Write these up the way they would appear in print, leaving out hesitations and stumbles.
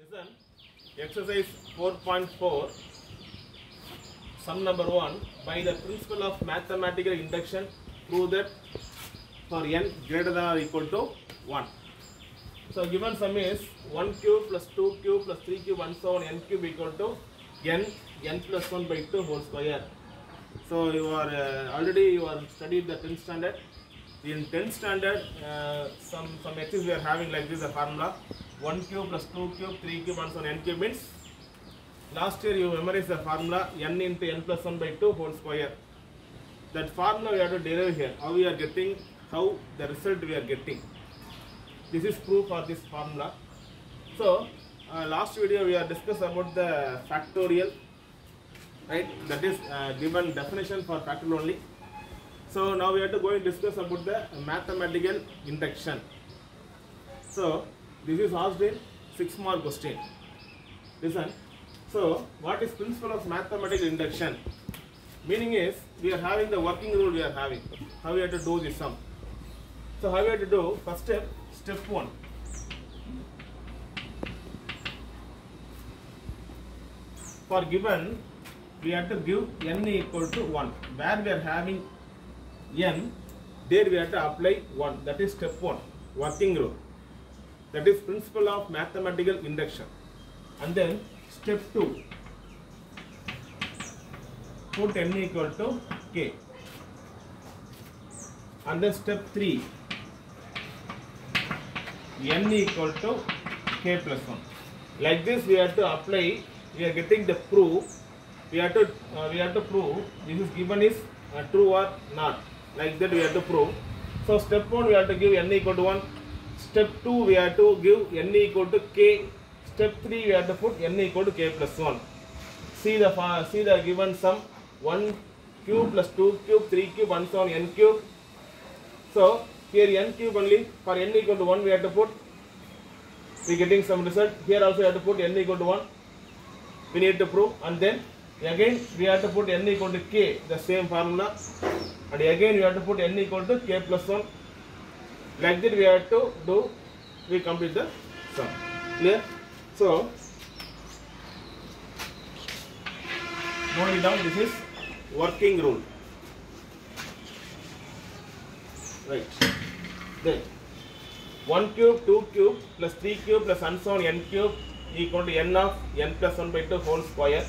Listen, exercise 4.4, sum number 1. By the principle of mathematical induction, prove that for n greater than or equal to 1. So, given sum is 1 cube plus 2 cube plus 3 cube and so on, n cube equal to n plus 1 by 2 whole square. So, you are already studied the 10th standard. In 10th standard, some exercises we are having like this, a formula 1 cube plus 2 cube, 3 cube and so on, n cube means last year you memorized the formula n into n plus 1 by 2 whole square. That formula we have to derive here. How we are getting, how the result we are getting. This is proof for this formula. So, last video we have discussed about the factorial, right? That is given definition for factorial only. So now we have to go and discuss about the mathematical induction. So this is asked in 6-mark question. Listen. So what is principle of mathematical induction? Meaning is we are having the working rule we are having. How we have to do this sum. So how we have to do? First step 1. For given, we have to give n equal to 1. Where we are having n, there we have to apply 1. That is step 1, working rule. That is principle of mathematical induction. And then step 2, put n equal to k. And then step 3, n equal to k plus 1. Like this we have to apply. We are getting the proof. We have to prove this is given is true or not. Like that we have to prove. So step 1 we have to give n equal to 1. Step 2 we have to give n equal to k. Step 3 we have to put n equal to k plus 1. See the given sum 1 cube plus 2 cube 3 cube and so on n cube. So here n cube only. For n equal to 1 we have to put. We getting some result. Here also we have to put n equal to 1. We need to prove, and then again we have to put n equal to k, the same formula, and again we have to put n equal to k plus 1. Like that we have to do. We complete the sum. Clear? So moving down, this is working rule. Right. Then 1 cube, 2 cube plus 3 cube plus and so on n cube equal to n of n plus 1 by 2 whole square.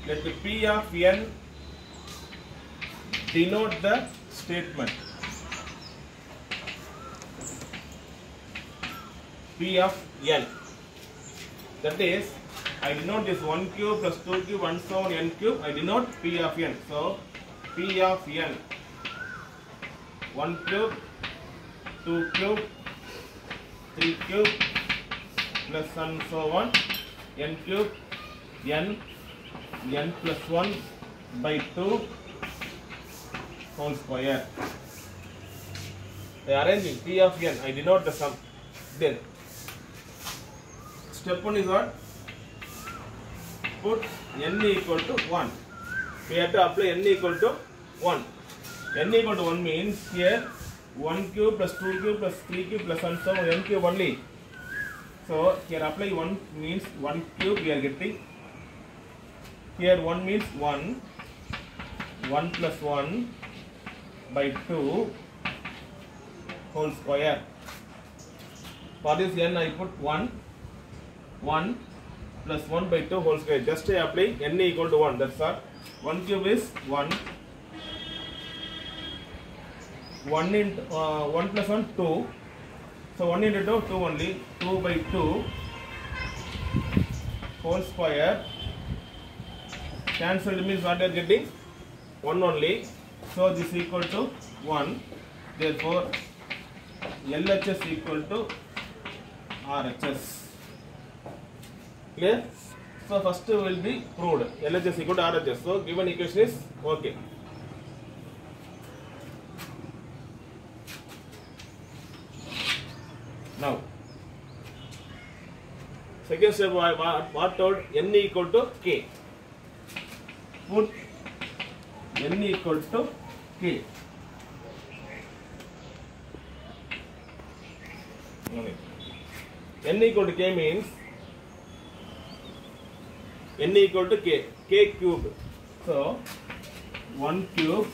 Let the P of n denote the statement. P of n. That is, I denote this 1 cube plus 2 cube and so on n cube. I denote P of n. So P of n, 1 cube, 2 cube, 3 cube plus and so on n cube, n plus 1 by 2 whole square. I arranging P of n, I denote the sum. Then step 1 is what? Put n equal to 1. We have to apply n equal to 1. N equal to 1 means here 1 cube plus 2 cube plus 3 cube plus and so on n cube only. So here apply 1 means 1 cube we are getting. Here 1 means 1 plus 1 by 2 whole square. For this n I put 1 plus 1 by 2 whole square. Just I apply n equal to 1. That's all. 1 cube is 1. 1 into 1 plus 1 2. So 1 into 2 2 only. 2 by 2 whole square. Cancelled means what you are getting? 1 only. So this is equal to 1. Therefore LHS equal to RHS. Clear? So first will be proved. LHS equal to RHS. So given equation is okay. Now second step what told? N equal to k. Put n equal to k. n equal to k means n equal to k cube. So 1 cube,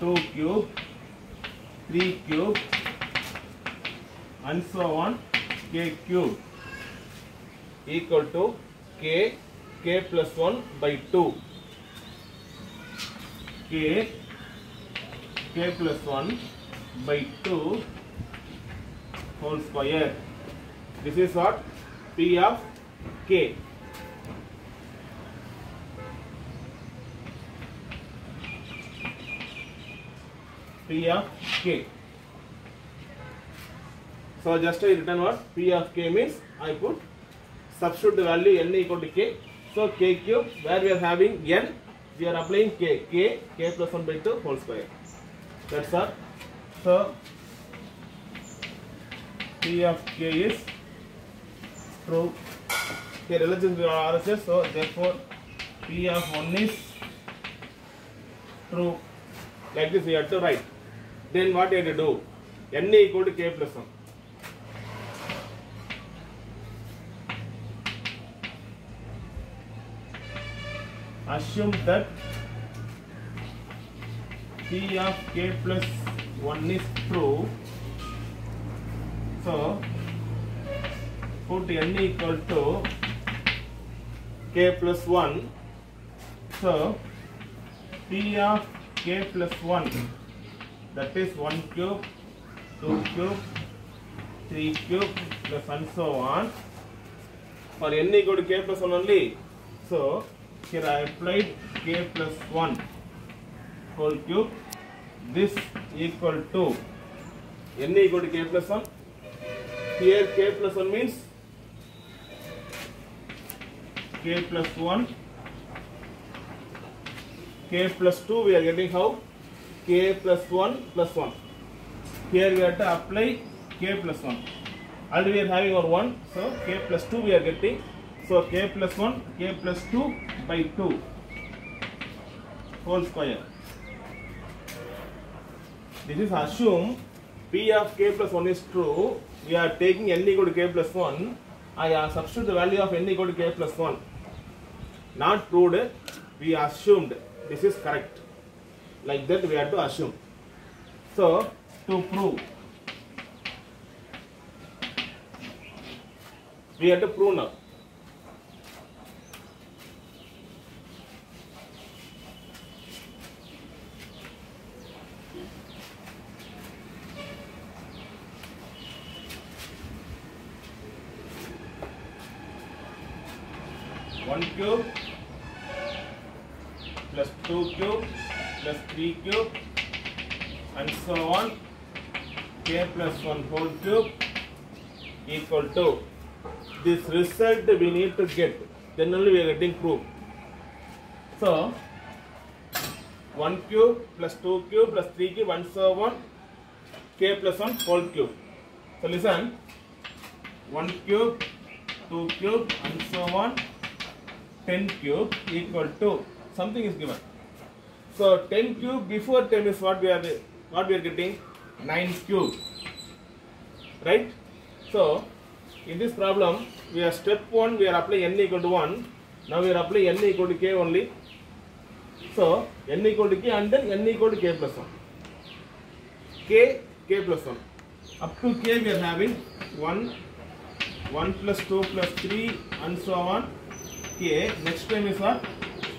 2 cube, 3 cube, and so on, k cube equal to k plus 1 by 2. k plus 1 by 2 whole square. This is what? P of k. P of k. So just I written what? P of k means I put substitute the value n equal to k. So k cube, where we are having n, we are applying k plus 1 by 2 whole square. That's all. So P of k is true. Here relative to RHS, so therefore P of 1 is true. Like this we have to write. Then what you have to do? N equal to k plus 1. Assume that P of k plus 1 is true. So put n equal to k plus 1. So P of k plus 1, that is 1 cube, 2 cube, 3 cube plus and so on. For n equal to k plus 1 only. So here I applied k plus 1 whole cube. This equal to n equal to k plus 1. Here k plus 1 means k plus 1. K plus 2 we are getting how? K plus 1 plus 1. Here we have to apply k plus 1. Already we are having our 1. So k plus 2 we are getting. So k plus 1, k plus 2 by 2 whole square. This is assume P of k plus 1 is true. We are taking n equal to k plus 1. I substitute the value of n equal to k plus 1. Not proved, we assumed this is correct. Like that we have to assume. So to prove, we have to prove now. One cube plus 2 cube plus 3 cube and so on, k plus 1 whole cube equal to this result we need to get, then only we are getting proof. So 1 cube plus 2 cube plus 3 cube and so on, k plus 1 whole cube. So listen, 1 cube, 2 cube and so on, 10 cube equal to something is given. So 10 cube before 10 is what we are getting? 9 cube, right? So in this problem we are step 1 we are applying n equal to 1. Now we are applying n equal to k only. So n equal to k and then n equal to k plus 1. K plus 1. Up to k we are having 1 plus 2 plus 3 and so on. K, next time is what?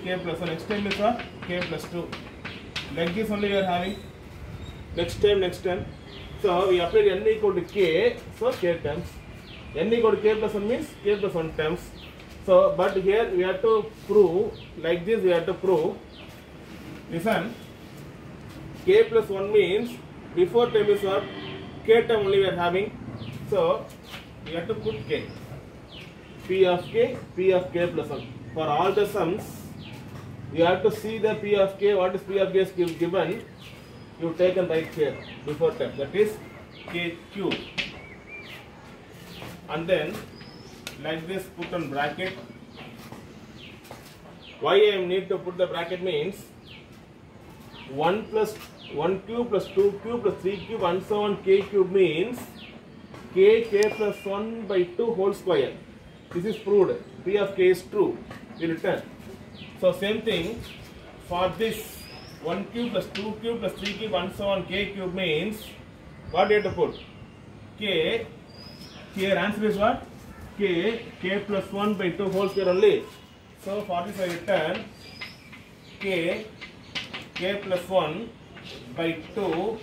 K plus 1, next time is what? K plus 2. Like this only we are having. Next time. So we applied n equal to k, so k times. N equal to k plus 1 means k plus 1 times. So, but here we have to prove, like this we have to prove. Listen, k plus 1 means before time is what? K term only we are having. So we have to put k. P of k plus 1. For all the sums, you have to see the P of k. What is P of k is given? You take and write here before term. That is k cube. And then like this put on bracket. Why I need to put the bracket means 1 plus 1 cube plus 2 cube plus 3 cube and so on, k cube means k plus 1 by 2 whole square. This is proved. P of k is true. We return. So same thing for this 1 cube plus 2 cube plus 3 cube and so on, k cube means what do you have to put? K, here answer is what? K plus 1 by 2 whole square only. So for this I return k plus 1 by 2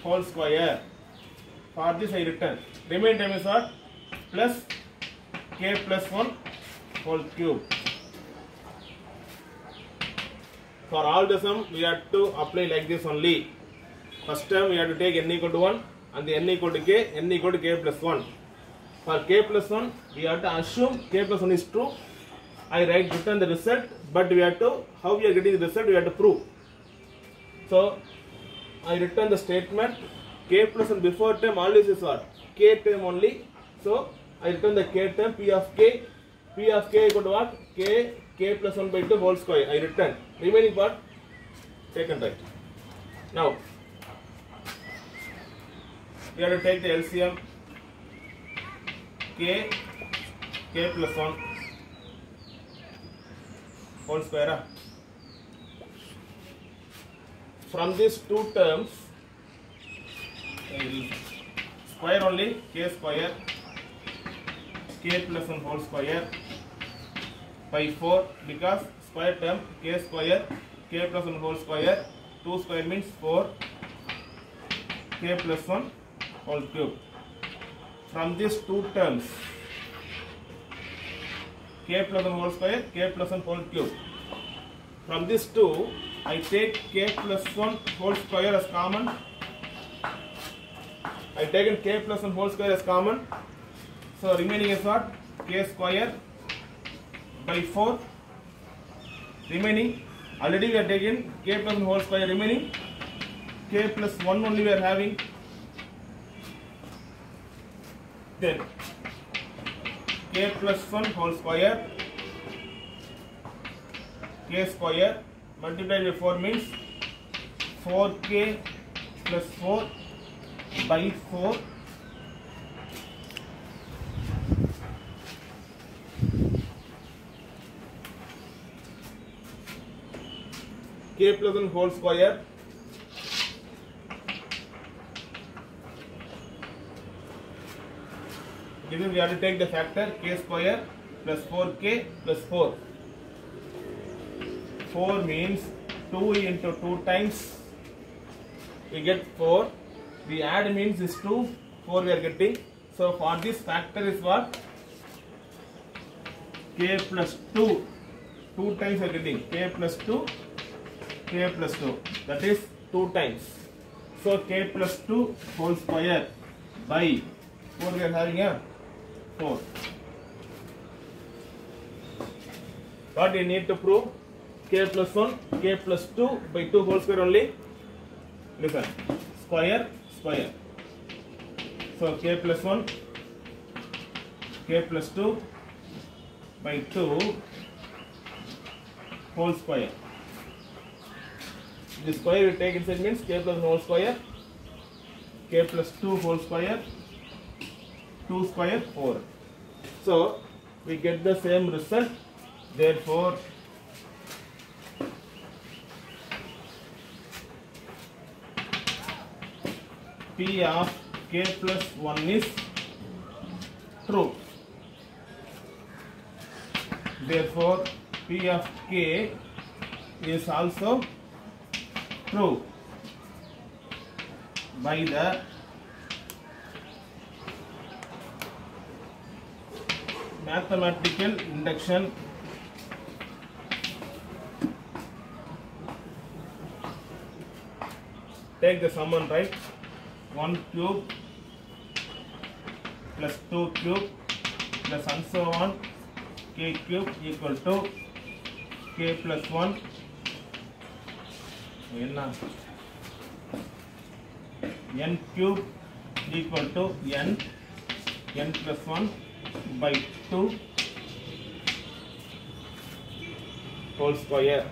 whole square. For this I return. Remaining term is what? Plus k plus 1 whole cube. For all the sum we have to apply like this only. First term we have to take n equal to 1 and the n equal to k plus 1. For k plus 1 we have to assume k plus 1 is true. I return the result, but we have to, how we are getting the result we have to prove. So I return the statement k plus 1 before term always is what? K term only. So I return the k term P of k equal to what? K plus 1 by 2 whole square. I return. Remaining part taken right. Now we have to take the LCM k plus 1 whole square. From these two terms, square only, k square, k plus 1 whole square by 4, because square term k square, k plus 1 whole square, 2 square means 4, k plus 1 whole cube. From these two terms, k plus 1 whole square, k plus 1 whole cube. From these two, I take k plus 1 whole square as common. I taken k plus 1 whole square as common. So remaining is what? K square by 4. Remaining, already we are taking k plus 1 whole square. Remaining, k plus 1 only we are having. Then k plus 1 whole square, k square multiplied by 4 means 4k plus 4 by 4 k plus 1 whole square given we have to take the factor k square plus 4k plus 4. 4 means 2 into 2 times we get 4. The add means is 2, 4 we are getting. So for this factor is what? K plus 2. 2 times we are getting k plus 2, k plus 2. That is 2 times. So k plus 2 whole square by 4 we are having here. 4. What you need to prove? K plus 1, k plus 2 by 2 whole square only. Listen, square, square. So k plus 1, k plus 2 by 2 whole square. The square we take inside means k plus 1 whole square, k plus 2 whole square, 2 square 4. So we get the same result. Therefore P of k plus 1 is true. Therefore P of k is also true by the mathematical induction take the sum and write 1 cube plus 2 cube plus and so on k cube equal to k plus 1 n cube equal to n plus 1 by 2 whole square.